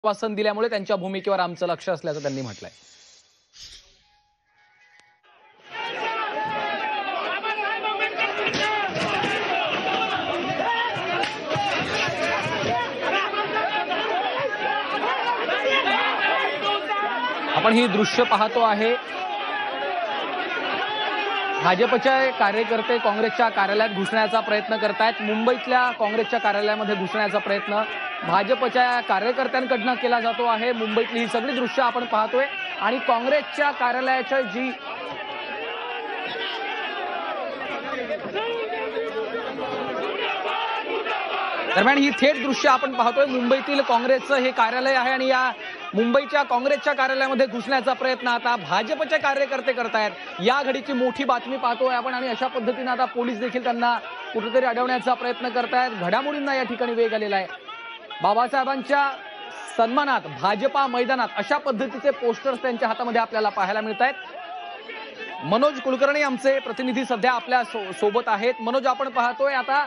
आश्वासन दिल्यामुळे त्यांच्या भूमिकेवर आमचं लक्ष असल्याचं त्यांनी म्हटलंय। आपण ही दृश्य पाहतो आहे, भाजपचे कार्यकर्ते काँग्रेसच्या कार्यालयात घुसण्याचा प्रयत्न करतायत। मुंबईतल्या काँग्रेसच्या कार्यालयामध्ये घुसण्याचा प्रयत्न भाजपच्या कार्यकर्त्यांकडून केला जातो आहे। मुंबईतली ही सगळी दृश्य आपण पाहतोय आणि काँग्रेसच्या कार्यालयाची जी दरम्यान ही थेट दृश्य आपण पाहतोय। मुंबईतील काँग्रेसचं हे कार्यालय आहे आणि या मुंबईच्या काँग्रेसच्या कार्यालयामध्ये घुसण्याचा प्रयत्न आता भाजपचे कार्यकर्ते करतायत। या घडीची मोठी बातमी पाहतोय आपण आणि अशा पद्धतीने आता पोलीस देखील त्यांना कुठेतरी अडवण्याचा प्रयत्न करतायत। घडामोडींना या ठिकाणी वेग आलेला आहे। बाबासाहेबांच्या सन्मानात भाजपा मैदानात अशा पद्धतीचे पोस्टर्स त्यांच्या हातामध्ये आपल्याला पाहायला मिळतायत। मनोज कुलकर्णी आमचे प्रतिनिधी सध्या आपल्या सोबत आहेत। मनोज, आपण पाहतोय आता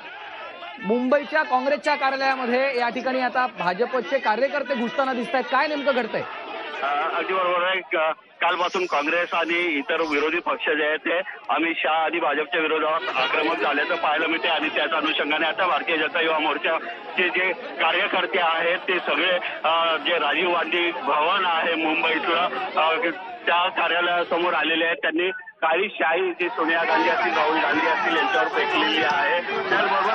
मुंबईच्या काँग्रेसच्या कार्यालयामध्ये या ठिकाणी आता भाजपचे कार्यकर्ते घुसताना दिसत आहेत। काय नेमकं घडतंय? अगदी बरोबर आहे। कालपासून काँग्रेस आणि इतर विरोधी पक्ष जे आहेत ते अमित शहा आणि भाजपच्या विरोधात आक्रमक झाल्याचं पाहायला मिळते आणि त्याच अनुषंगाने आता भारतीय जनता युवा मोर्चाचे जे कार्यकर्ते आहेत ते सगळे जे राजीव गांधी भवन आहे मुंबईतलं त्या कार्यालयासमोर आलेले आहेत। त्यांनी काळी शाही जी सोनिया गांधी असतील, राहुल गांधी असतील यांच्यावर फेकलेली आहे। त्याचबरोबर